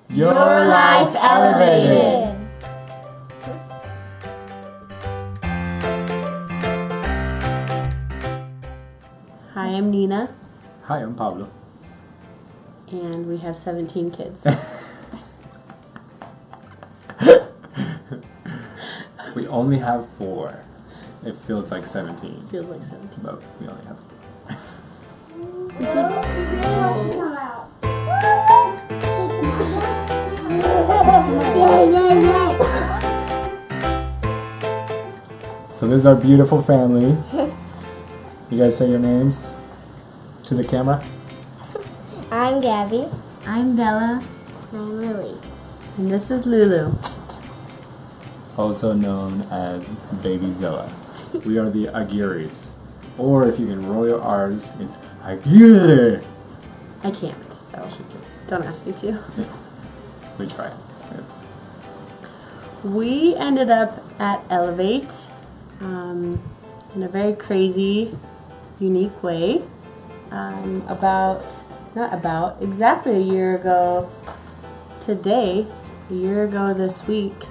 Your life elevated. Hi, I'm Nina. Hi, I'm Pablo. And we have 17 kids. We only have 4. It feels like 17. Feels like 17. But we only have 4. So this is our beautiful family. You guys say your names to the camera. I'm Gabby. I'm Bella. I'm Lily. And this is Lulu. Also known as Baby Zilla. We are the Aguirres. Or if you can roll your R's, it's Aguirre. I can't, so don't ask me to. We try. We ended up at Elevate in a very crazy, unique way. Exactly a year ago today, a year ago this week,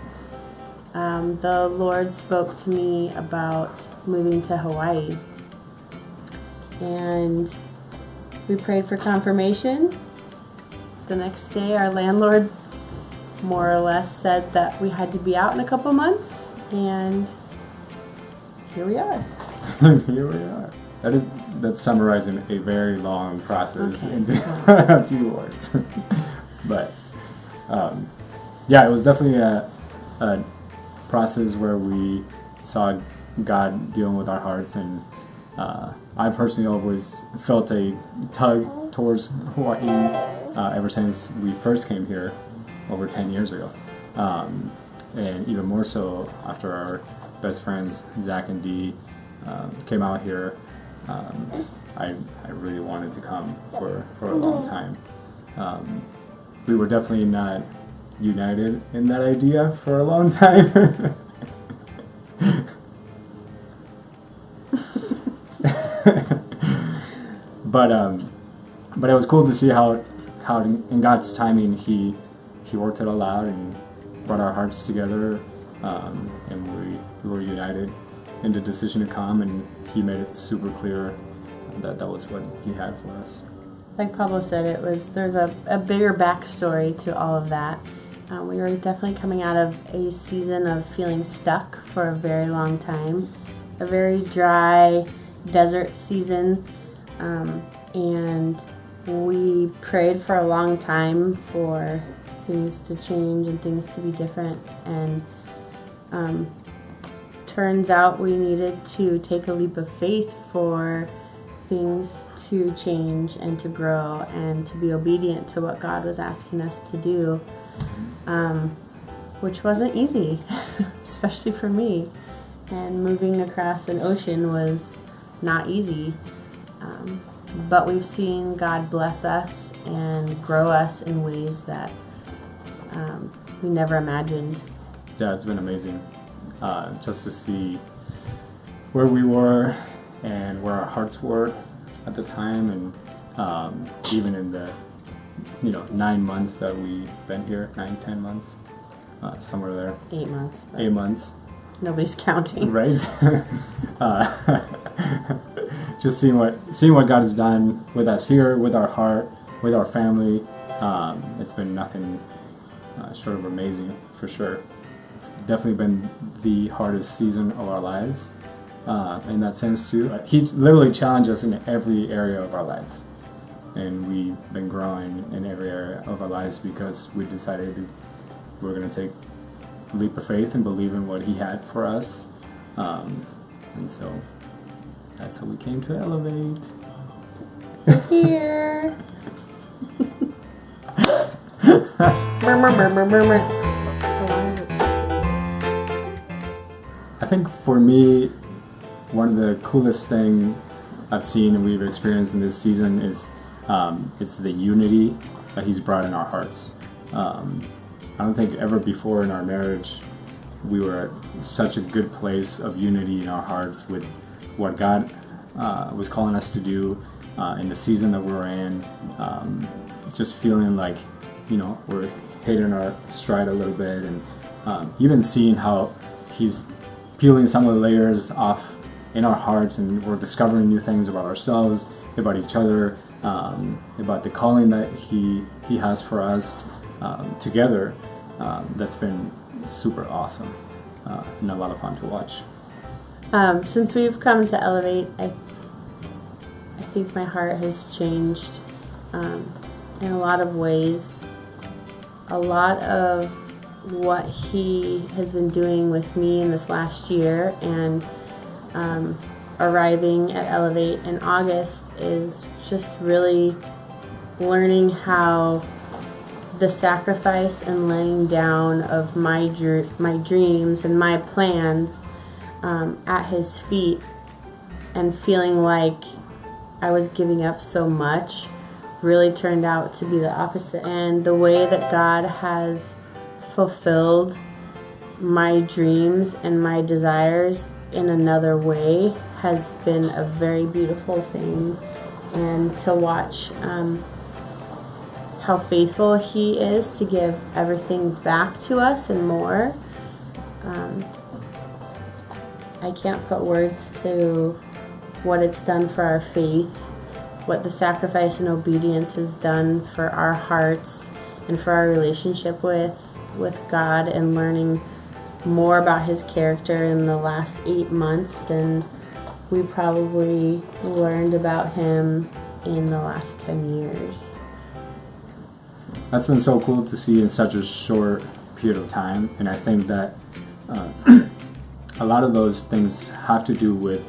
the Lord spoke to me about moving to Hawaii. And we prayed for confirmation. The next day, our landlord more or less said that we had to be out in a couple months, and here we are. Here we are. That's summarizing a very long process into a few words. But yeah, it was definitely a process where we saw God dealing with our hearts, and I personally always felt a tug towards Hawaii ever since we first came here over 10 years ago, and even more so after our best friends Zach and Dee came out here. I really wanted to come for a long time. We were definitely not united in that idea for a long time. But it was cool to see how in God's timing He worked it all out and brought our hearts together, and we were united in the decision to come, and He made it super clear that was what He had for us. Like Pablo said, there's a bigger backstory to all of that. We were definitely coming out of a season of feeling stuck for a very long time, a very dry desert season, and we prayed for a long time for things to change and things to be different, and turns out we needed to take a leap of faith for things to change and to grow and to be obedient to what God was asking us to do, which wasn't easy, especially for me. And moving across an ocean was not easy, but we've seen God bless us and grow us in ways that we never imagined. Yeah, it's been amazing just to see where we were and where our hearts were at the time, and even in the 9 months that we've been here, 9-10 months, somewhere there. 8 months. 8 months. Nobody's counting. Right. Just seeing what God has done with us here, with our heart, with our family. It's been nothing short of amazing, for sure. It's definitely been the hardest season of our lives. In that sense too. He literally challenged us in every area of our lives, and we've been growing in every area of our lives because we decided we were going to take a leap of faith and believe in what He had for us, and so that's how we came to Elevate. Here. I think for me, one of the coolest things I've seen and we've experienced in this season is it's the unity that He's brought in our hearts. I don't think ever before in our marriage we were at such a good place of unity in our hearts with what God was calling us to do, in the season that we're in, just feeling like, we're hitting our stride a little bit, and even seeing how he's peeling some of the layers off in our hearts, and we're discovering new things about ourselves, about each other, about the calling that he has for us together. That's been super awesome and a lot of fun to watch. Since we've come to Elevate, I think my heart has changed in a lot of ways. A lot of what he has been doing with me in this last year, and arriving at Elevate in August, is just really learning how the sacrifice and laying down of my dreams and my plans at his feet, and feeling like I was giving up so much, really turned out to be the opposite. And the way that God has fulfilled my dreams and my desires in another way has been a very beautiful thing. And to watch how faithful he is to give everything back to us and more. I can't put words to what it's done for our faith, what the sacrifice and obedience has done for our hearts and for our relationship with God, and learning more about his character in the last 8 months than we probably learned about him in the last 10 years. That's been so cool to see in such a short period of time, and I think that a lot of those things have to do with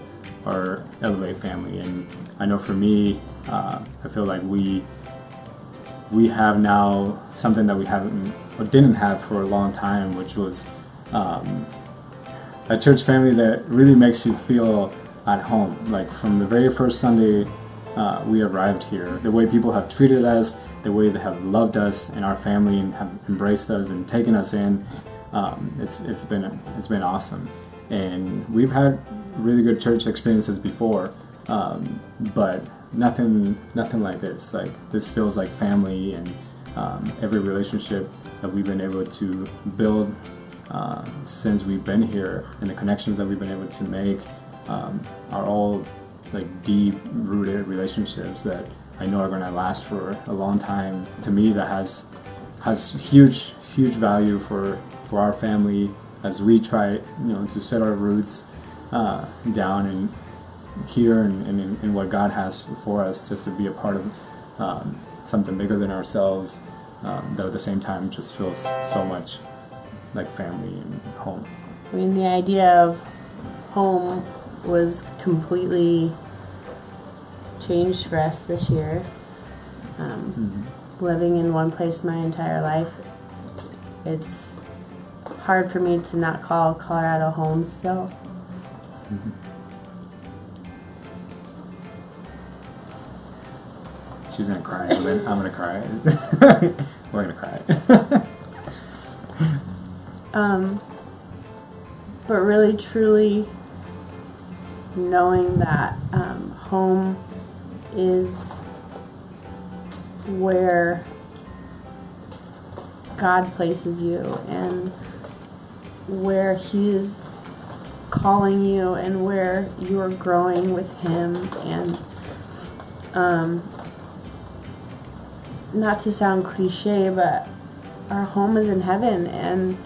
our Elevate family. And I know for me, I feel like we have now something that we haven't or didn't have for a long time, which was a church family that really makes you feel at home. Like from the very first Sunday we arrived here, the way people have treated us, the way they have loved us and our family and have embraced us and taken us in, it's been awesome. And we've had really good church experiences before, but nothing like this. Like this feels like family, and every relationship that we've been able to build since we've been here, and the connections that we've been able to make are all like deep-rooted relationships that I know are going to last for a long time. To me, that has huge value for our family as we try, to set our roots down and here and in what God has for us, just to be a part of something bigger than ourselves, that at the same time just feels so much like family and home. I mean, the idea of home was completely changed for us this year. Living in one place my entire life, it's hard for me to not call Colorado home still. She's gonna cry, and then I'm gonna cry. We're gonna cry. But really, truly knowing that home is where God places you, and where he is calling you, and where you are growing with him. And not to sound cliche, but our home is in heaven, and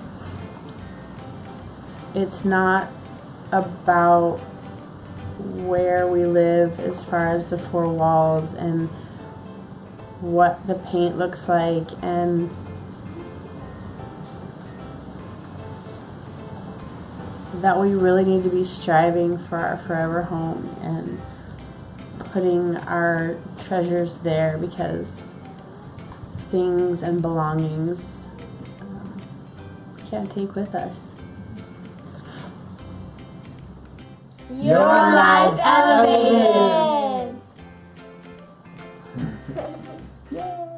it's not about where we live as far as the four walls and what the paint looks like, and that we really need to be striving for our forever home and putting our treasures there, because things and belongings we can't take with us. Your life elevated. Yeah.